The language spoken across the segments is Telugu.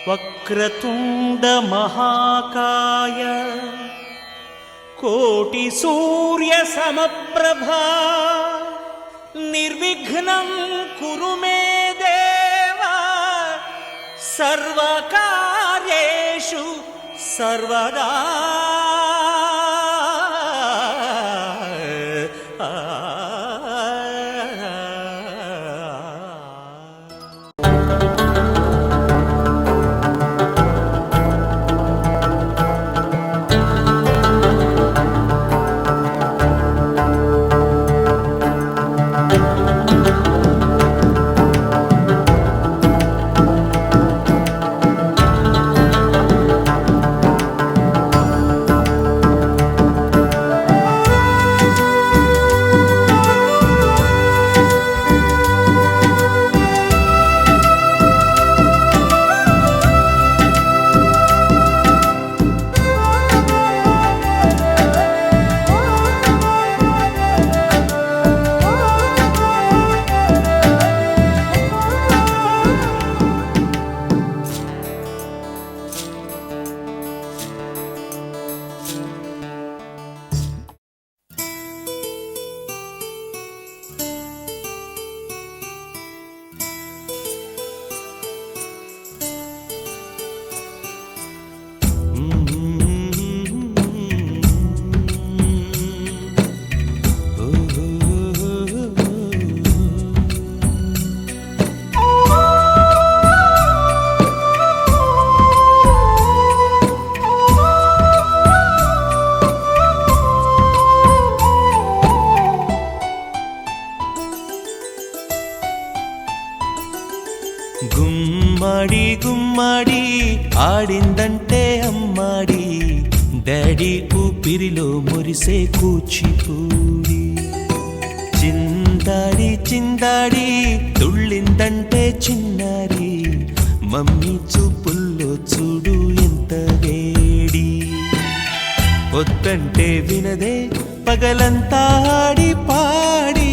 వక్రతుండ మహాకాయ కోటి సూర్య సమప్రభా నిర్విఘ్నం కురు మే దేవ సర్వకార్యేషు సర్వదా. గుమ్మడి గుమ్మడి ఆడిందంటే అమ్మాడి డాడీ ఊపిరిలో మురిసే కూచిపూడి. చిందాడి చిందాడి తుళ్ళిందంటే చిన్నారి మమ్మీ చూపుల్లో చూడు ఎంత వేడి. వద్దంటే వినదే పగలంతా ఆడి పాడి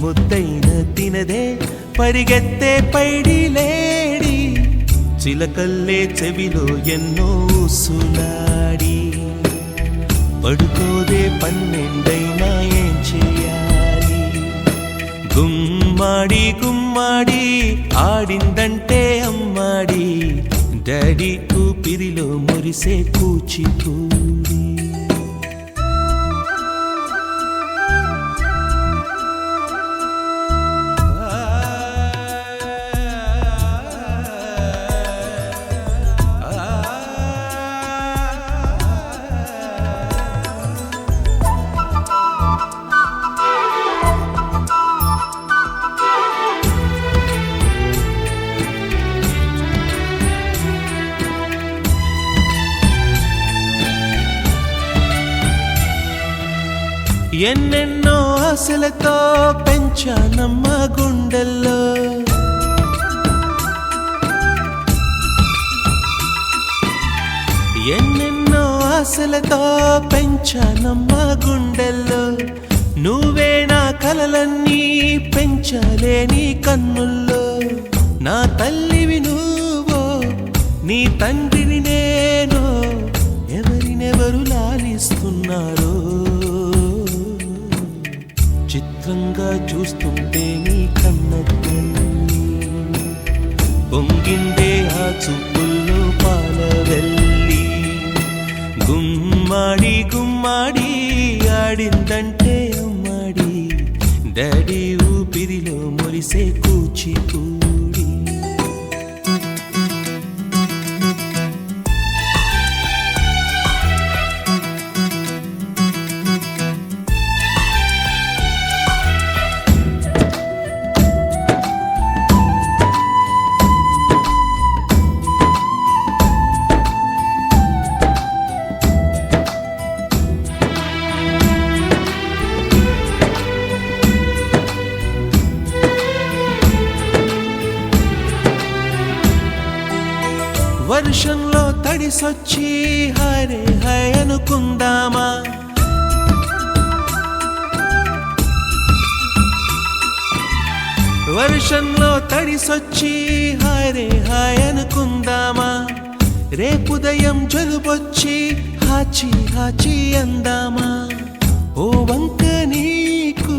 ముద్దైన తినదే పరిగెత్తే పైడి లేడి. చిలకల్లే చెవిలో ఎన్నో సులాడి పడుకోదే పన్నెండైనా ఏం చేయాలి. గుమ్మాడి గుమ్మాడి ఆడిందంటే అమ్మాడి డాడీ ఊపిరిలో మురిసే కూచిపూడి. ఎన్నెన్నో ఆశలతో పెంచానమ్మ గుండెల్లో, ఎన్నెన్నో ఆశలతో పెంచానమ్మ గుండెల్లో. నువ్వే నా కలలన్నీ పెంచాలే నీ కన్నుల్లో. నా తల్లివి నువ్వో నీ తండ్రిని నేను, ఎవరినెవరు లాలిస్తున్నారో చిత్రంగా చూస్తుంటే నీ కన్నతల్లి. పొంగిందే ఆ చూపుల్లో పాలవెల్లి. గుమ్మాడి గుమ్మాడి ఆడిందంటే అమ్మాడి డాడీ ఊపిరిలో మురిసే కూచిపూడి. వర్షంలో తడిసొచ్చి హరే హై అనుకుందామా, వర్షంలో తడిసొచ్చి హారే హాయ్ అనుకుందామా, రేపుదయం జలుబొచ్చి హాచి హాచి అందామా. ఓ వంక నీకు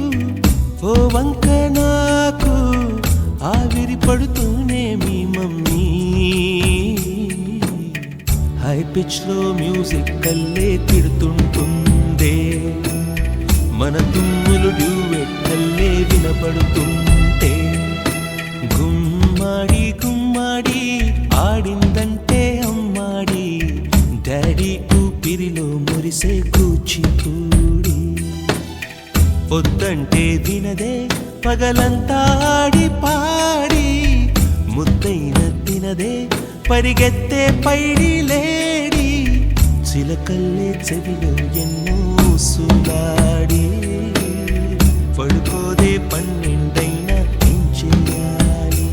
ఓ వంక నాకు ఆవిరి పడుతూనే మీ మమ్మీ. హై పిచ్ లో మ్యూజిక్ కల్లే తిడుతుంటుందే, మన తుమ్ములు డ్యూయెట్ కల్లే వినపడుతుంటే. గుమ్మాడి గుమ్మాడి ఆడిందంటే అమ్మాడి, డాడీ ఊపిరిలో మురిసే కూచిపూడి. పొద్దంటే వినదే పగలంతా ఆడి పాడి, ముద్దైన తినదే పరిగెత్తే పైడి లేడి. చిలకల్లే చెవిలో ఎన్నో సులాడి, పడుకోదే పన్నెండైనా ఏం చెయ్యాలి.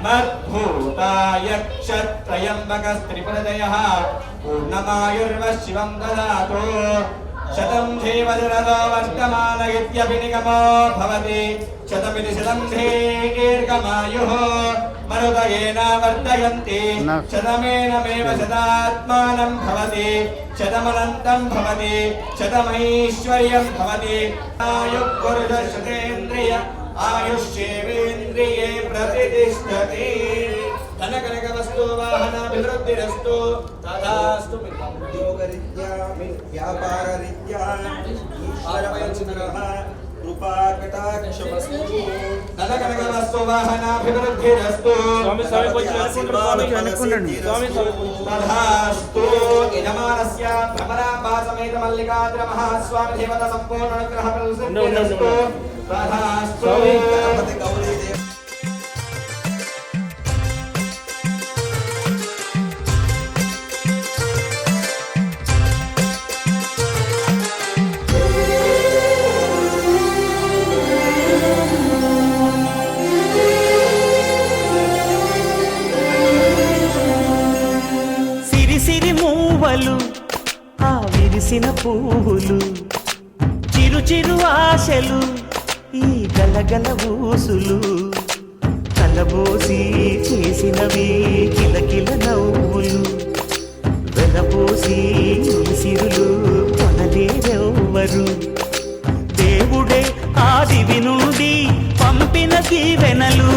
मद्भूतायक्षत्रयम्बकस्त्रिपुरजयः पूर्णमायुर्वशिवं ददातु. शतं धीवजरदो वर्तमान इत्यभिनिगमो भवति, शतमिति शतं दीर्घमायुः मरुदयेन वर्धयन्ति. शतमेनमेव शतात्मानं भवति, शतमनन्तं भवति, शतमैश्वर्यं भवति. आयुः पुरुषशतेन्द्रिय आयुष्येवेन्द्रिये प्रतिष्ठति. धनकनकवस्तु वाहनाभिवृद्धिरस्तु तथास्तु. उद्योगरीत्या व्यापाररीत्या ईश्वरवचनः कृपाकटाक्षमस्तु. धनकनकवस्तु वाहनाभिवृद्धिरस्तु तथास्तु. यजमानस्य भ्रमराम्बासमेत मल्लिकाद्र महास्वामी देवता सम्पूर्णानुग्रह प्रसिद्धिरस्तु तथास्तु. गणपति गौरी देव ఆ విరిసిన పువ్వులు, చిరు చిరు ఆశలు, ఈ గలగల ఊసులు, కలబోసి చేసినవి కిలకిల నవ్వులు, వెలబోసి సిరులు కొనలేరెవ్వరు. దేవుడే ఆదివి నుండి పంపిన దీవెనలు,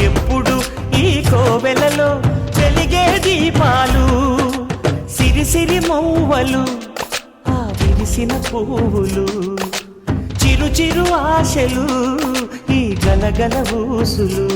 ఎప్పుడు ఈ కోవెలలో వెలిగే దీపాలు. సిరి మౌవలు, ఆ విరిసిన పువ్వులు, చిరు చిరు ఆశలు, ఈ గలగల ఊసులు.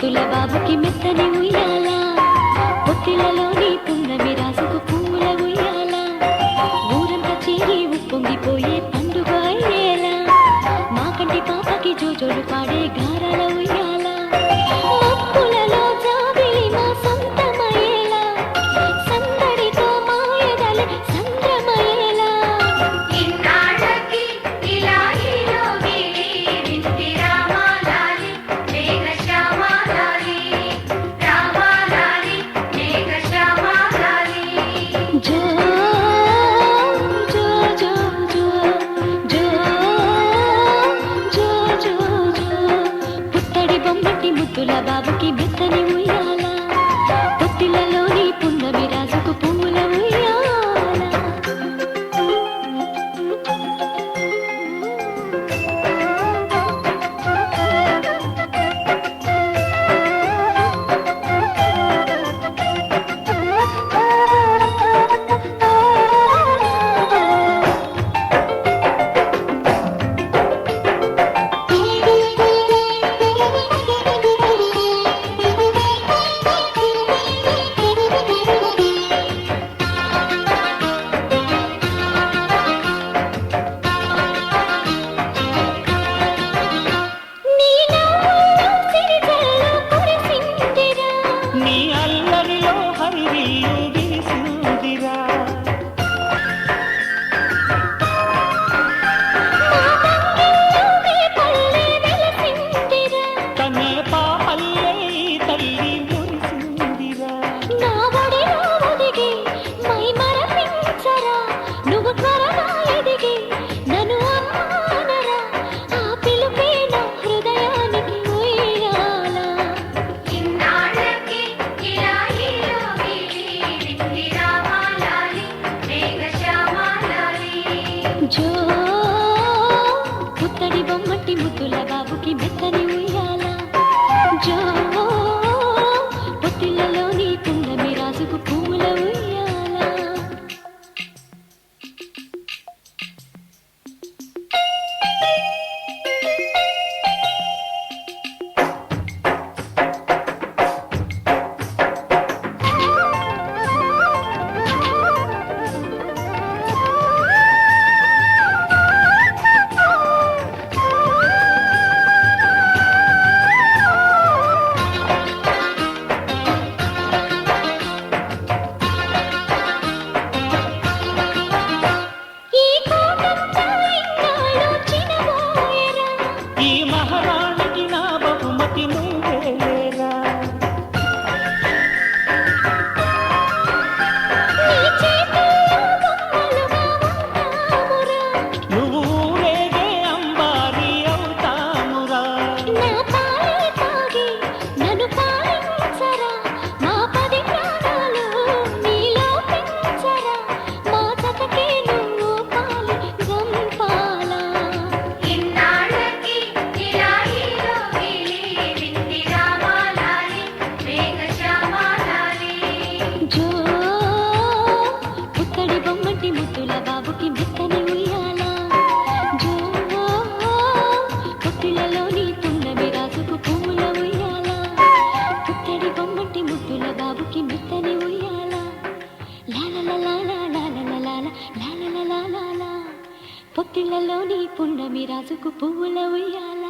ముద్దుల బాబుకి మెత్తని ఉయ్యాల పొత్తిలలోని పున్నమి రాసుకు పూల ఉయ్యాల ఊరంతా చేరి ఉప్పొంగిపోయే పండుగ అయ్యేలా మా కంటి పాపకి జోజోడు పాడే గారాల ఉయ్యాల మప్పులలో జాబిలి మా సొంతమయ్యేలా సందడితో మాయదలే సంద్రమయ్యేలా ఇన్నాళ్ళకి ఇలా ఈలోగి వింటి రామాలాలి మేఘ శ్యామాలాలి రామాలాలి మేఘ శ్యామాలాలి జో జో జో జో జో జో జో జో పుత్తడి బొమ్మటి ముద్దుల బాబుకి మెత్తని ఉయ్యాల పొత్తిలలోని పున్నమి రాజుకు పూల ఉయ్యాల నీ అల్లరిలో హరివిల్లు విరిసిందిరా తనే పాపల్లే తల్లి మురిసిందిరా నువ్వు త్వరగా ఎదిగి నన్ను అమ్మానరా ఆ పిలుపే నా హృదయానికి ఉయ్యాల ఇన్నాళ్ళకి ఇలా ఈలోగి వింటి రామాలాలి మేఘ శ్యామాలాలి జో పుత్తడి బొమ్మటి ముద్దుల బాబుకి మెత్తని ఉయ్యాల జో పొత్తిళ్ళలోని పున్నమి రాజుకు పూల ఉయ్యాల ఈ కోపంతో ఇన్నాళ్ళు చినబోయెరా ఈ మహారాణికి నా బహుమతి నువ్వేరా నీ చేతుల్లో బొమ్మలుగా ఉంటామురా నువ్వు ఊరేగే అంబారి అవుతామురా నా పాలే తాగి నన్ను పాలించరా మా 10 ప్రాణాలు నీలో పెంచరా మా జతకే నువ్వు పాలి గంపాలా ఇన్నాళ్ళకి ఇలా ఈలోగి వింటి రామాలాలి మేఘ శ్యామాలాలి జో పుత్తడి బొమ్మటి ముద్దుల బాబుకి మెత్తని ఉయ్యాల జో పొత్తిళ్ళలోని పున్నమి రాజుకు పూల ఉయ్యాల పుత్తడి బొమ్మటి ముద్దుల బాబుకి మెత్తని ఉయ్యాల లాలలలాలలాలలలాలలలాలలా పొత్తిళ్ళలోని పున్నమి రాజుకు పూల ఉయ్యాల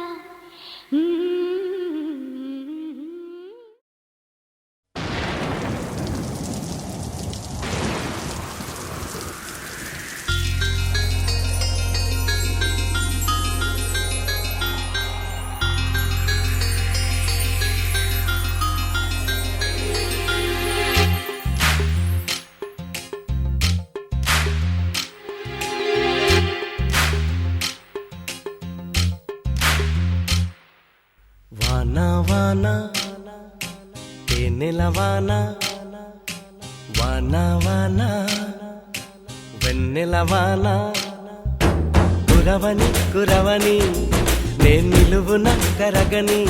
వాన వాన తేనెల వాన వాన వాన వెన్నెల వాన కురవని కురవని నేను నిలువున కరగని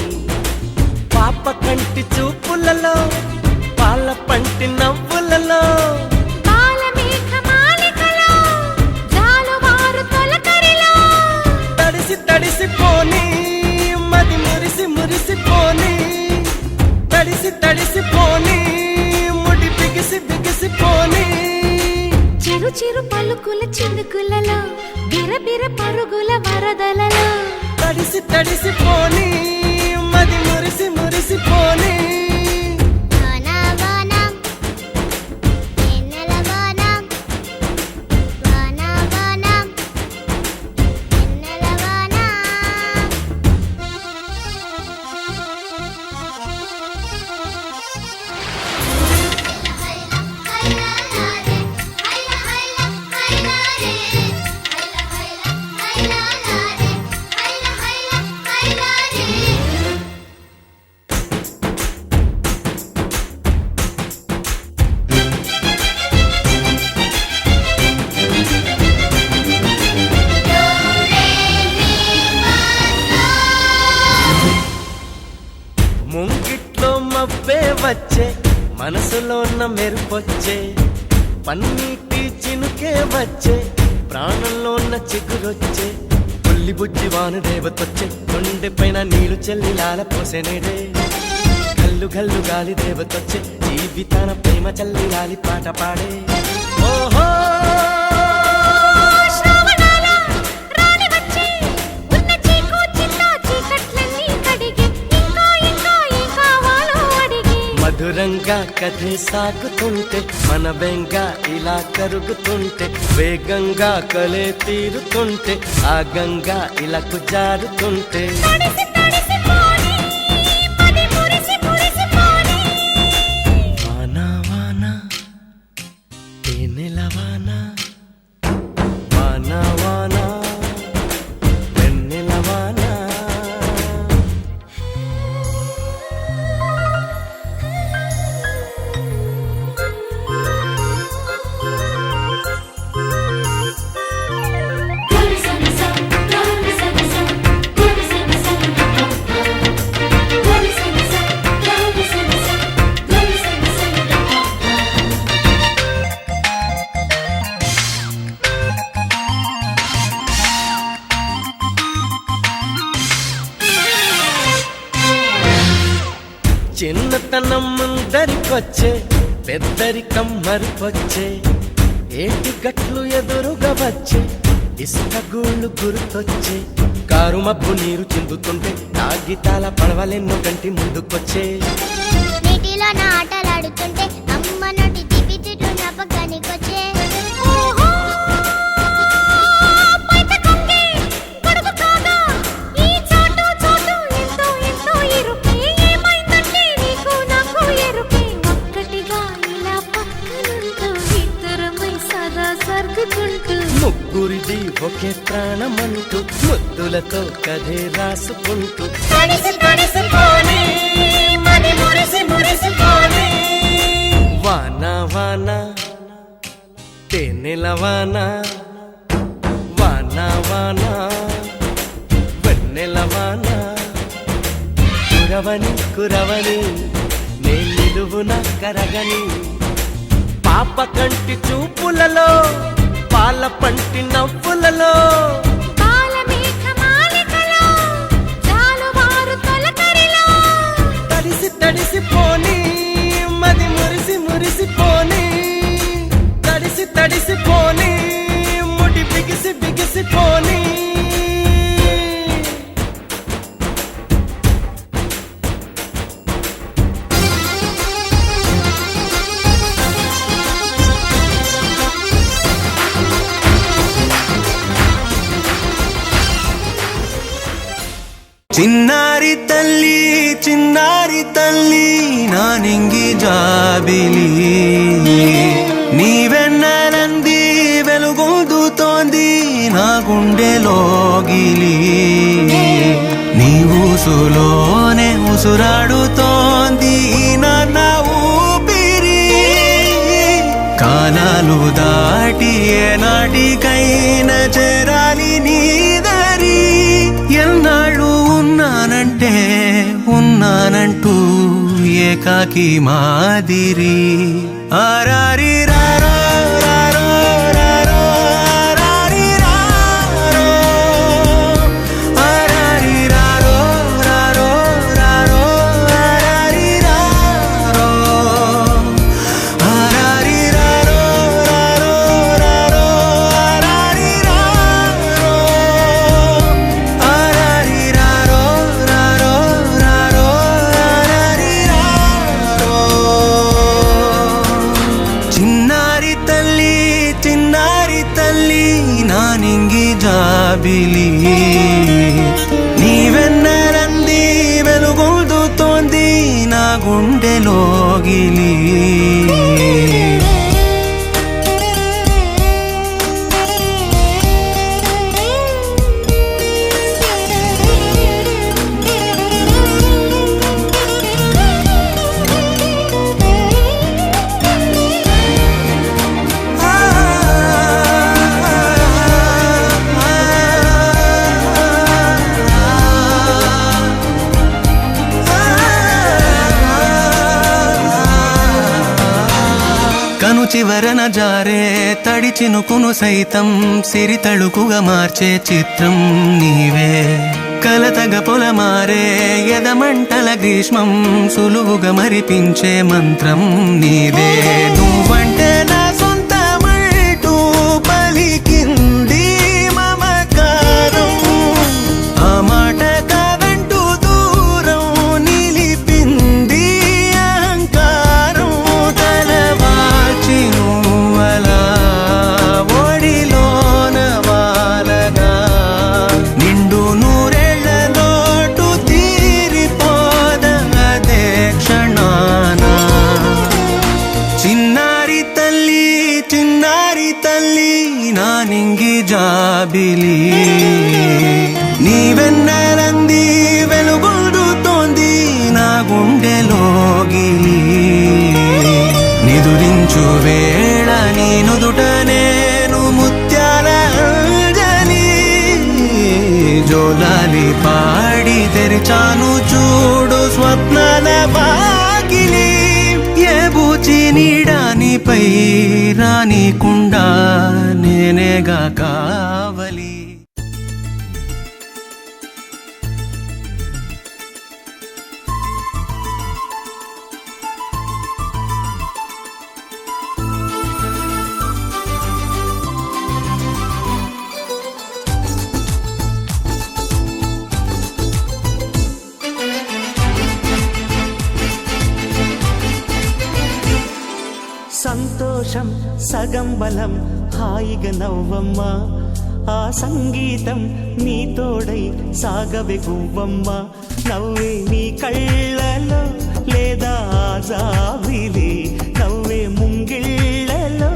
పాప కంటి చూపులలో పాల పంటి నవ్వులలో తడిసి తడిసిపోని మది మురిసి మురిసిపోని బిరబిర పరుగుల వరదలలో తడిసి తడిసిపోని మది మురిసి మురిసిపోని వాన వాన ఎన్నెల వాన వాన వాన ఎన్నెల వాన ముంగిట్లో మబ్బే వచ్చే మనసులో ఉన్న మెరుపొచ్చే పన్నీటి చినుకే వచ్చే ప్రాణంలో ఉన్న చిగురొచ్చే పుల్లి బుజ్జి వాన దేవతొచ్చే కొండె పైన నీళ్లు చెల్లి లాల పోసెనేడే గల్లు గల్లు గాలి దేవతొచ్చే జీవితాన ప్రేమ చల్లి లాలి పాట పాడే ఓహో శ్రావణాల రాణి వచ్చి ఉన్న చీకు చిన్న చీకట్లన్నీ కడిగి ఇంకా ఇంకా ఏం కావాలో అడిగి మధురంగా కథే సాగుతుంటే మన బెంగ ఇలా కరుగుతుంటే వేగంగా కలే తీరుతుంటే ఆ గంగా ఇలా జారుతుంటే తడిసి తడిసిపోని మది మురిసి మురిసిపోని వాన వాన తేనెల వాన వాన వాన వెన్నెల వాన చిన్నతనం ముందరికొచ్చే పెద్దరికం మరిపొచ్చే ఏటి గట్లు ఎదురుగా వచ్చే ఇసుక గూళ్ళు గుర్తొచ్చే కారు మబ్బు నీరు చిందుతుంటే కాగితాల పడవలెన్నో కంటి ముందుకొచ్చే నీటిలో నా ఆటలాడుతుంటే అమ్మ నోటి తిప్పి తిట్టు నా పక్కనికొచ్చే ఓహో పైత కొంగే గొడుగు కాగా ఈ చోటు చోటు ఎంతో ఎంతో ఇరుకే ఏమైందంటే నీకు నాకు ఎరుకే ఒక్కటిగా ఇలా పక్కనుంటూ ఇద్దరమై సదా సర్దుకుంటూ ముగ్గురిది ఒకే ప్రాణమంటూ ముద్దులతో కథే రాసుకుంటూ తడిసి తడిసిపోని మది మురిసి మురిసిపోని వాన వాన తేనెల వాన వాన వాన వెన్నెల వాన కురవని కురవని నే నిలువున కరగని పాప కంటి చూపులలో పాల పంటి నవ్వులలో బాలమేఘమాలికలో జాలువారు తొలకరిలో తడిసి తడిసిపోని మది మురిసి మురిసిపోని తడిసి తడిసిపోని ముడి బిగిసి బిగిసిపోని చిన్నారి తల్లి నా నింగి జాబిలి నీవెన్నెలంది వెలుగొందుతోంది నా గుండెలోగిలి నీ ఊసులోనే ఉసురాడుతోంది నా ఊపిరి కాలాలు దాటి ఏనాటికైనా చేరాలి నీ దరి ఎన్నాళ్ళు ఉన్నానంటూ ఏకాకి మాదిరి ఆరారి రారో రారో రారో ఆరారి రారో ఆరారి రారో రారో రారో ఆరారి రారో ఆరారి రారో రారో రారో ఆరారి రారో జాబిలి నీవెన్నరంది వెలుగొందుతోంది నా గుండెలోగిలి కను చివరన జారే తడి చినుకును సైతం సిరి తళుకుగా మార్చే చిత్రం నీవే కలతగ పొలమారే ఎదమంటల గ్రీష్మం సులువుగా మరిపించే మంత్రం నీదే నువ్వంటే నా సొంతమంటూ పలికింది మమకారం ఆ మాట కాదంటూ దూరం నిలిపింది అహంకారం తలవాల్చి నువ్వలా ఒడిలోన వాలగా నిండు నూరేళ్ల లోటు తీరిపోదదే క్షణాన చిన్నారి తల్లి నా నింగి జాబిలి నీవెన్నరంది వెలుగొందుతోంది నా గుండెలోగిలి నిదురించు వేళ నీ నుదుట నేను ముత్యాల అంజలి జోలాలి పాడి తెరిచాను చూడు స్వప్నాల వాకిలి ఏ బూచి నీడానిపై రానికుండా నేనేగా కావలి సంతోషం సగం బలం హాయిగా నవ్వమ్మ ఆ సంగీతం నీ తోడై సాగవే గువ్వమ్మ నవ్వే నీ కళ్ళలో లేదా జాబిలి నవ్వే ముంగిళ్ళలో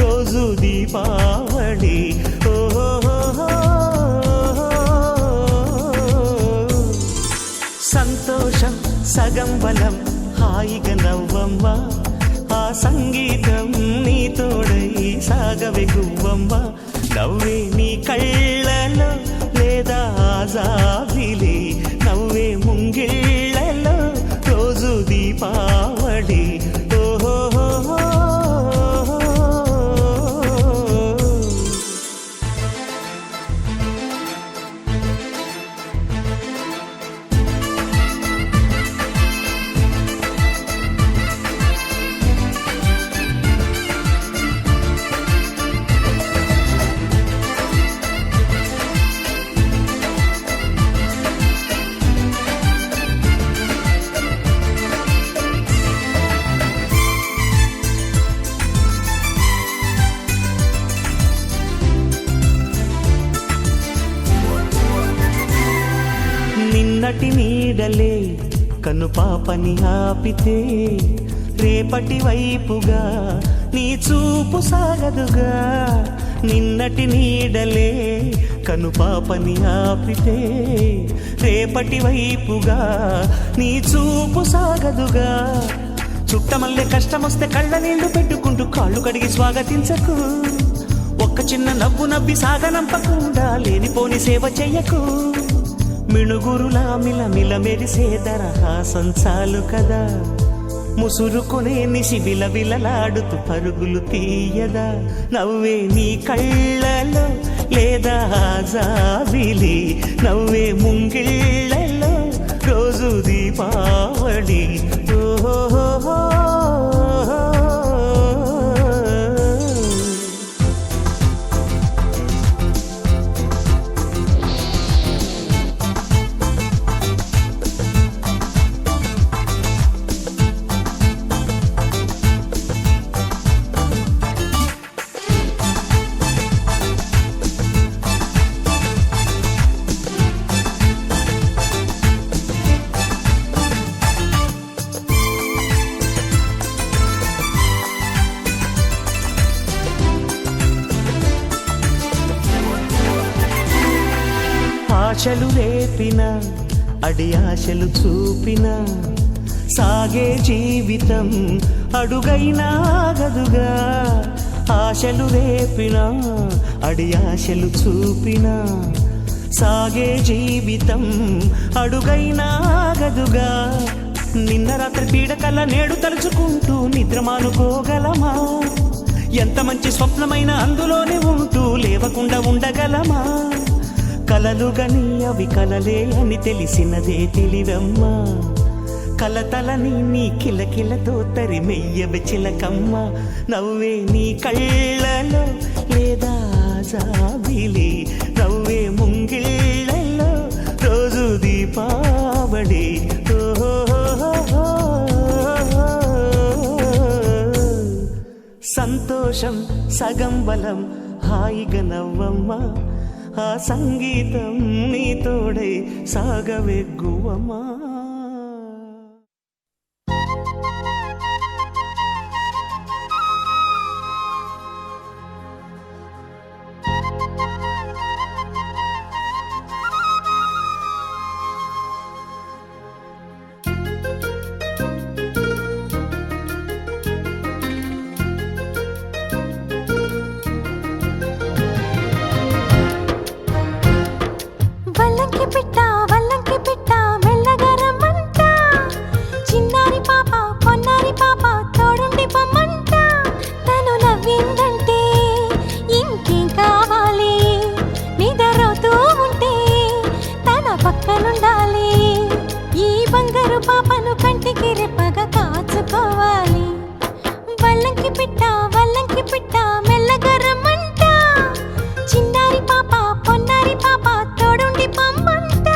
రోజు దీపావళి సంతోషం సగం బలం హాయిగా నవ్వమ్మ ఆ సంగీతం నీ తోడై సాగవే గువ్వమ్మ నవ్వే నీ కళ్ళలో లేదా జాబిలి నవ్వే ముంగిళ్ళలో రోజు దీపావళి నిన్నటి నీడలే కను పాపని ఆపితే రేపటి వైపుగా నీ చూపు సాగదుగా నిన్నటి నీడలే కను పాపని ఆపితే రేపటి వైపుగా నీ చూపు సాగదుగా చుట్టమల్లే కష్టమొస్తే కళ్ళ నీళ్లు పెట్టుకుంటూ కాళ్ళు కడిగి స్వాగతించకు ఒక్క చిన్న నవ్వు నవ్వి సాగనంపకుండా లేనిపోని సేవ చెయ్యకు మిణుగురులా మిలమిల మెరిసే దరహాసం చాలు కదా ముసురుకునే నిశి విలవిలలాడుతూ పరుగులు తీయదా నవ్వే నీ కళ్ళలో లేదా జాబిలి నవ్వే ముంగిళ్ళలో రోజు దీపావళి ఓహో ఆశలు రేపిన అడి ఆశలు చూపిన సాగే జీవితం అడుగైనా గదుగా. ఆశలు రేపిన అడి ఆశలు చూపిన సాగే జీవితం అడుగైనా గదుగా. నిన్న రాత్రి పీడకల నేడు తలుచుకుంటూ నిద్రమానుకోగలమా? ఎంత మంచి స్వప్నమైన అందులోనే ఉంటూ లేవకుండా ఉండగలమా? కలలుగని అవి కలలే అని తెలిసినదే తెలివమ్మా. కలతలని నీ కిలకిలతో తరిమెయ్యవి చిలకమ్మ. నవ్వే నీ కళ్ళలో లేదా జాబిలి, నవ్వే ముంగిళ్ళలో రోజు దీపావళి. సంతోషం సగం బలం హాయిగా నవ్వమ్మా. ఆ సంగీతం నీ తోడై సాగవెగ్గువమ్మా. వల్లంకి పిట్ట మెల్లగా రమ్మంట. చిన్నారి పాప పొన్నారి పాప తోడుండి పొమ్మంట. తను నవ్విందంటే ఇంకేం కావాలి? నిద్రపోతూ ఉంటే తన పక్కనుండాలి. ఈ బంగారు పాపను కంటికి రెప్పగా కాచుకోవాలి. వల్లంకి పిట్ట మెల్లగా రమ్మంట. చిన్నారి పాప పొన్నారి పాప తోడుండి పొమ్మంట.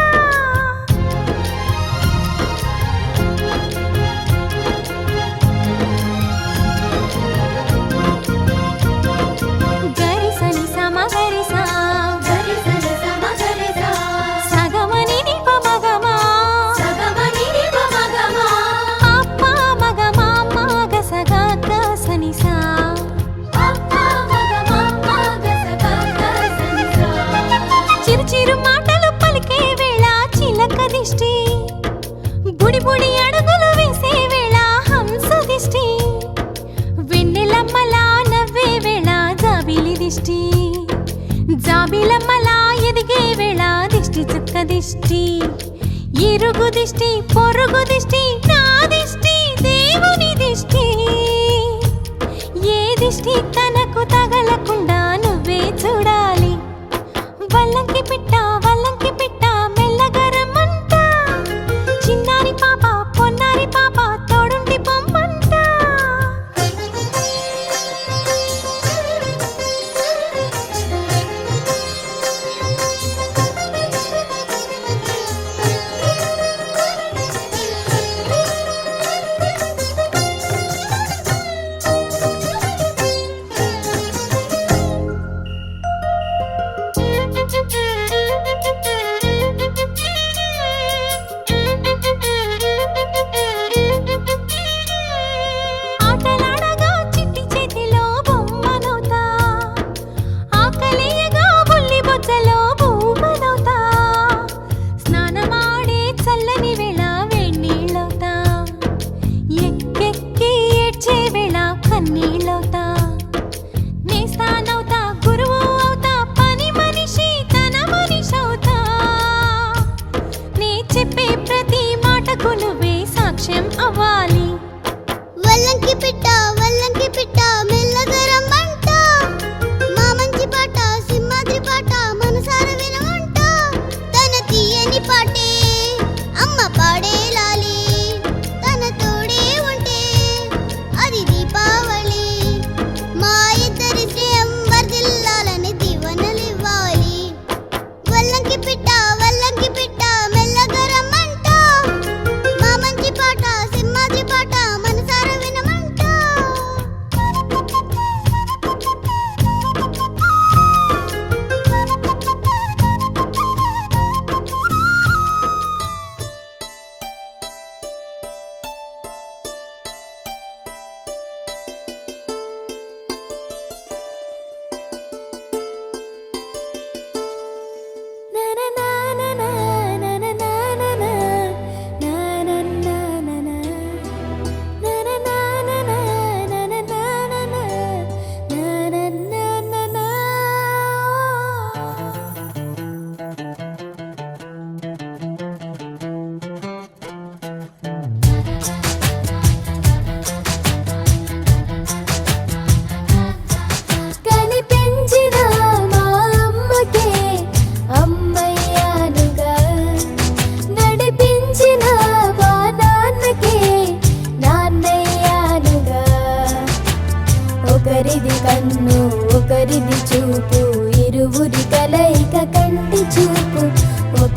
గరిసని సమగరిసా గరిసని సమగరిసా సగమని నిపమగమా సగమని నిపమగమా అప్ప మగమా మగసగా గసనిసా అప్ప మగమా మగసగా గసనిసా. చిరు చిరు మాటలు పలికే వేళ చిలక దిష్టి, బుడి బుడి అడుగులు వేసే వేళ హంస దిష్టి, వెన్నెలమ్మలా నవ్వే వేళ జాబిలి దిష్టి, జాబిలమ్మలా ఎదిగే వేళ దిష్టి చుక్క దిష్టి, ఇరుగు దిష్టి పొరుగు దిష్టి నా దిష్టి దేవుని దిష్టి. ఏ దిష్టి తనకు తగలకుండా నువ్వే చూడాలి. వల్లంకి పిట్ట మెల్లగా రమ్మంట. చిన్నారి పాప పొన్నారి పాప తోడుండి పొమ్మంట. ఆటలాడగా చిట్టి చేతిలో బొమ్మనవుతా, ఆకలియగా బుల్లి బొచ్చలో భూమనవుతా, స్నానమాడే చల్లని వేళ వేణీళ్ళవుతా, ఎక్కెక్కి ఏడ్చే వేళ కన్నీళ్ళవుతా, నేస్తానవుతా గురువు అవుతా, పని మనిషి తన మనిషవుతా, నే చెప్పే ప్రతి మాటకు నువ్వే సాక్ష్యం అవ్వాలి. వల్లంకి పిట్ట మెల్లగా రమ్మంట. మా మంచి పాట సింహాద్రి పాట మనసార వినమంట. తన తీయని పాటే అమ్మ పాడే లాలి. తన తోడే ఉంటే అది దీపావళి. మా ఇద్దరి శ్రేయం వర్ధిల్లాలని దీవెనలివ్వాలి. వల్లంకి పిట్ట మెల్లగా రమ్మంట. మా మంచి పాట సింహాద్రి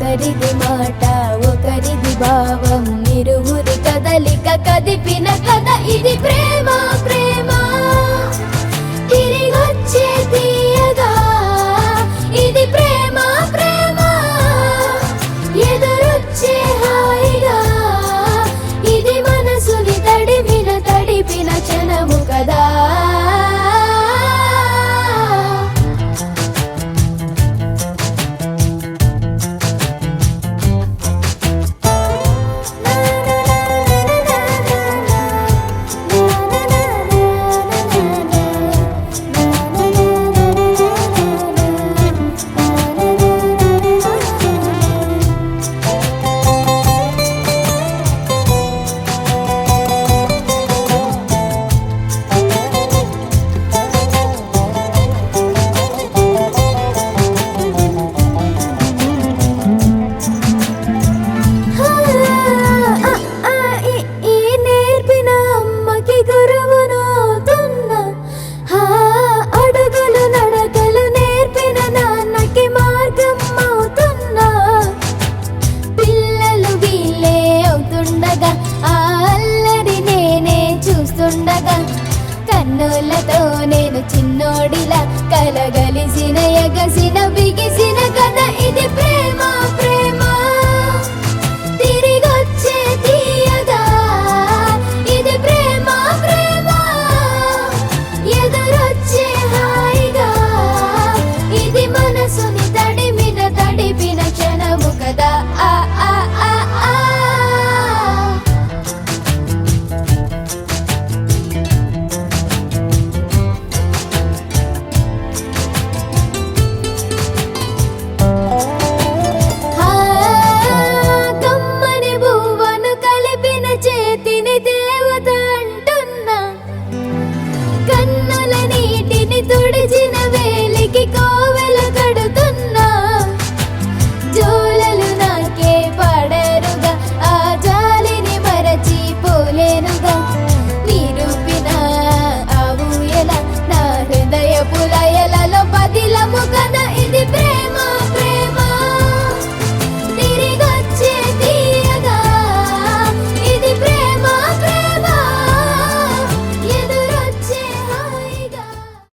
మరిది మాట